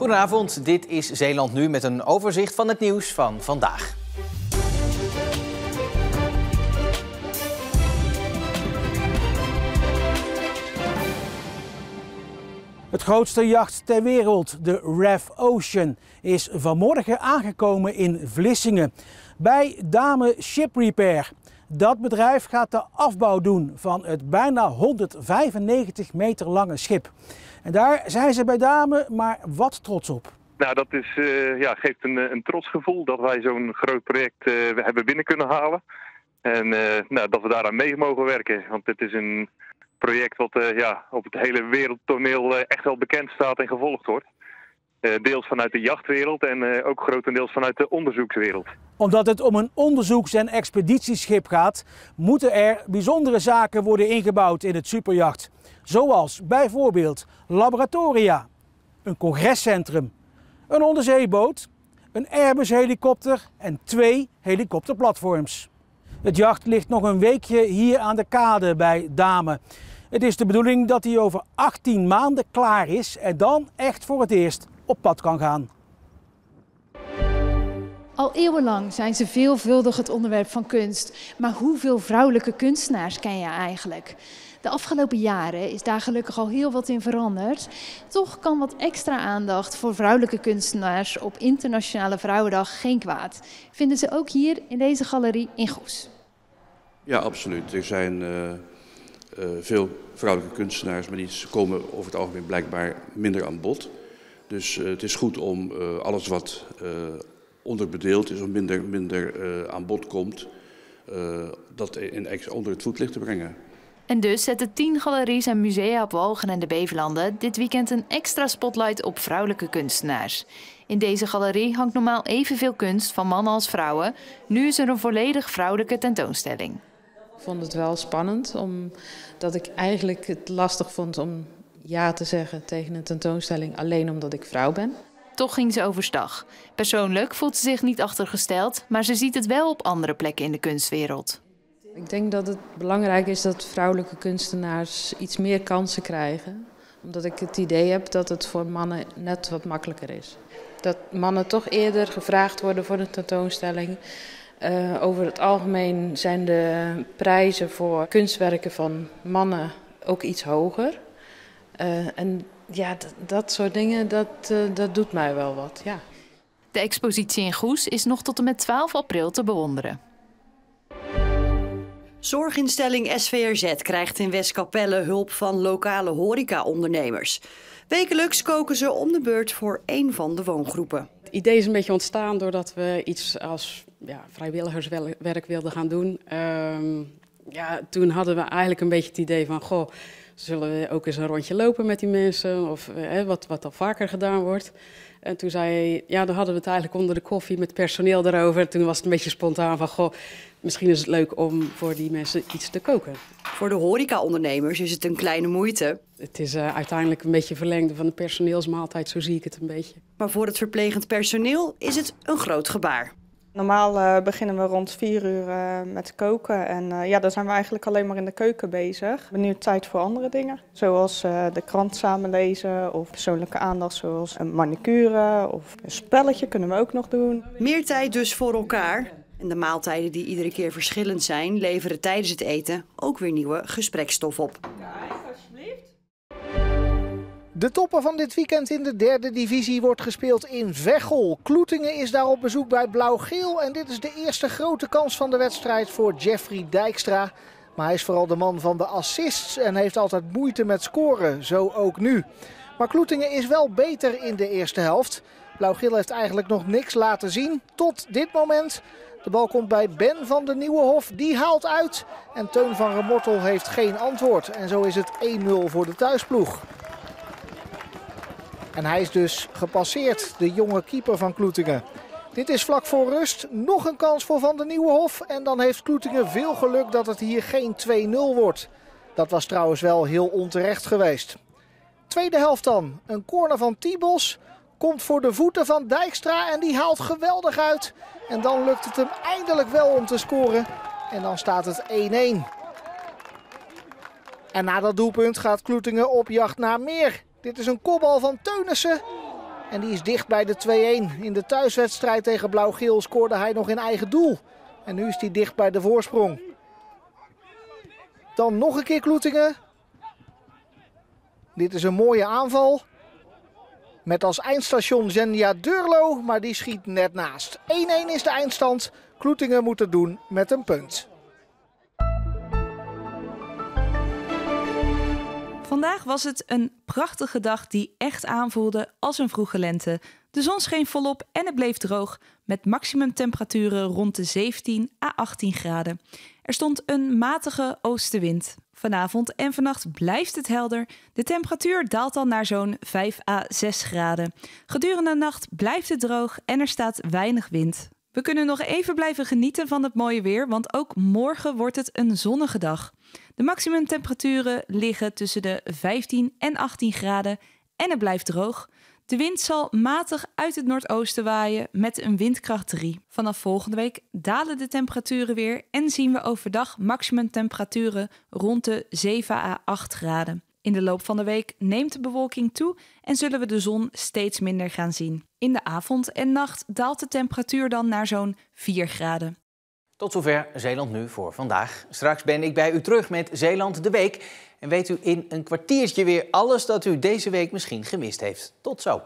Goedenavond, dit is Zeeland Nu met een overzicht van het nieuws van vandaag. Het grootste jacht ter wereld, de RAV Ocean, is vanmorgen aangekomen in Vlissingen bij Dame Ship Repair. Dat bedrijf gaat de afbouw doen van het bijna 195 meter lange schip. En daar zijn ze bij Dame maar wat trots op. Nou, dat is, geeft een trots gevoel dat wij zo'n groot project hebben binnen kunnen halen. En dat we daaraan mee mogen werken. Want dit is een project wat op het hele wereldtoneel echt wel bekend staat en gevolgd wordt. Deels vanuit de jachtwereld en ook grotendeels vanuit de onderzoekswereld. Omdat het om een onderzoeks- en expeditieschip gaat, moeten er bijzondere zaken worden ingebouwd in het superjacht. Zoals bijvoorbeeld laboratoria, een congrescentrum, een onderzeeboot, een Airbus-helikopter en 2 helikopterplatforms. Het jacht ligt nog een weekje hier aan de kade bij Dame. Het is de bedoeling dat hij over 18 maanden klaar is en dan echt voor het eerst op pad kan gaan. Al eeuwenlang zijn ze veelvuldig het onderwerp van kunst. Maar hoeveel vrouwelijke kunstenaars ken je eigenlijk? De afgelopen jaren is daar gelukkig al heel wat in veranderd. Toch kan wat extra aandacht voor vrouwelijke kunstenaars op Internationale Vrouwendag geen kwaad. Vinden ze ook hier in deze galerie in Goes. Ja, absoluut. Er zijn veel vrouwelijke kunstenaars, maar die komen over het algemeen blijkbaar minder aan bod. Dus het is goed om alles wat onderbedeeld is of minder aan bod komt, dat onder het voetlicht te brengen. En dus zetten 10 galeries en musea op Walcheren en de Bevelanden dit weekend een extra spotlight op vrouwelijke kunstenaars. In deze galerie hangt normaal evenveel kunst van mannen als vrouwen. Nu is er een volledig vrouwelijke tentoonstelling. Ik vond het wel spannend, omdat ik eigenlijk het lastig vond om ja te zeggen tegen een tentoonstelling alleen omdat ik vrouw ben. Toch ging ze overstag. Persoonlijk voelt ze zich niet achtergesteld, maar ze ziet het wel op andere plekken in de kunstwereld. Ik denk dat het belangrijk is dat vrouwelijke kunstenaars iets meer kansen krijgen. Omdat ik het idee heb dat het voor mannen net wat makkelijker is. Dat mannen toch eerder gevraagd worden voor een tentoonstelling. Over het algemeen zijn de prijzen voor kunstwerken van mannen ook iets hoger. En ja, dat soort dingen, dat doet mij wel wat, ja. De expositie in Goes is nog tot en met 12 april te bewonderen. Zorginstelling SVRZ krijgt in Westkapelle hulp van lokale horecaondernemers. Wekelijks koken ze om de beurt voor 1 van de woongroepen. Het idee is een beetje ontstaan doordat we iets als vrijwilligerswerk wilden gaan doen. Toen hadden we eigenlijk een beetje het idee van, zullen we ook eens een rondje lopen met die mensen? Of wat al vaker gedaan wordt. En toen dan hadden we het eigenlijk onder de koffie met personeel erover. Toen was het een beetje spontaan van, misschien is het leuk om voor die mensen iets te koken. Voor de horecaondernemers is het een kleine moeite. Het is uiteindelijk een beetje verlengde van de personeelsmaaltijd, zo zie ik het een beetje. Maar voor het verplegend personeel is het een groot gebaar. Normaal beginnen we rond 4 uur met koken en dan zijn we eigenlijk alleen maar in de keuken bezig. We hebben nu tijd voor andere dingen, zoals de krant samenlezen of persoonlijke aandacht zoals een manicure of een spelletje kunnen we ook nog doen. Meer tijd dus voor elkaar. En de maaltijden die iedere keer verschillend zijn, leveren tijdens het eten ook weer nieuwe gesprekstof op. De topper van dit weekend in de 3e divisie wordt gespeeld in Veghel. Kloetingen is daar op bezoek bij Blauw-Geel en dit is de eerste grote kans van de wedstrijd voor Jeffrey Dijkstra. Maar hij is vooral de man van de assists en heeft altijd moeite met scoren, zo ook nu. Maar Kloetingen is wel beter in de eerste helft. Blauw-Geel heeft eigenlijk nog niks laten zien tot dit moment. De bal komt bij Ben van de Nieuwenhof, die haalt uit. En Teun van Remortel heeft geen antwoord. En zo is het 1-0 voor de thuisploeg. En hij is dus gepasseerd, de jonge keeper van Kloetingen. Dit is vlak voor rust. Nog een kans voor Van de Nieuwenhof. En dan heeft Kloetingen veel geluk dat het hier geen 2-0 wordt. Dat was trouwens wel heel onterecht geweest. Tweede helft dan. Een corner van Tiebos. Komt voor de voeten van Dijkstra en die haalt geweldig uit. En dan lukt het hem eindelijk wel om te scoren. En dan staat het 1-1. En na dat doelpunt gaat Kloetingen op jacht naar meer. Dit is een kopbal van Teunissen. En die is dicht bij de 2-1. In de thuiswedstrijd tegen Blauw-Geel scoorde hij nog in eigen doel. En nu is hij dicht bij de voorsprong. Dan nog een keer Kloetingen. Dit is een mooie aanval. Met als eindstation Zenja Durlo, maar die schiet net naast. 1-1 is de eindstand. Kloetingen moet het doen met een punt. Vandaag was het een prachtige dag die echt aanvoelde als een vroege lente. De zon scheen volop en het bleef droog, met maximumtemperaturen rond de 17 à 18 graden. Er stond een matige oostenwind. Vanavond en vannacht blijft het helder. De temperatuur daalt al naar zo'n 5 à 6 graden. Gedurende de nacht blijft het droog en er staat weinig wind. We kunnen nog even blijven genieten van het mooie weer, want ook morgen wordt het een zonnige dag. De maximumtemperaturen liggen tussen de 15 en 18 graden en het blijft droog. De wind zal matig uit het noordoosten waaien met een windkracht 3. Vanaf volgende week dalen de temperaturen weer en zien we overdag maximumtemperaturen rond de 7 à 8 graden. In de loop van de week neemt de bewolking toe en zullen we de zon steeds minder gaan zien. In de avond en nacht daalt de temperatuur dan naar zo'n 4 graden. Tot zover Zeeland Nu voor vandaag. Straks ben ik bij u terug met Zeeland de Week. En weet u in een kwartiertje weer alles dat u deze week misschien gemist heeft. Tot zo.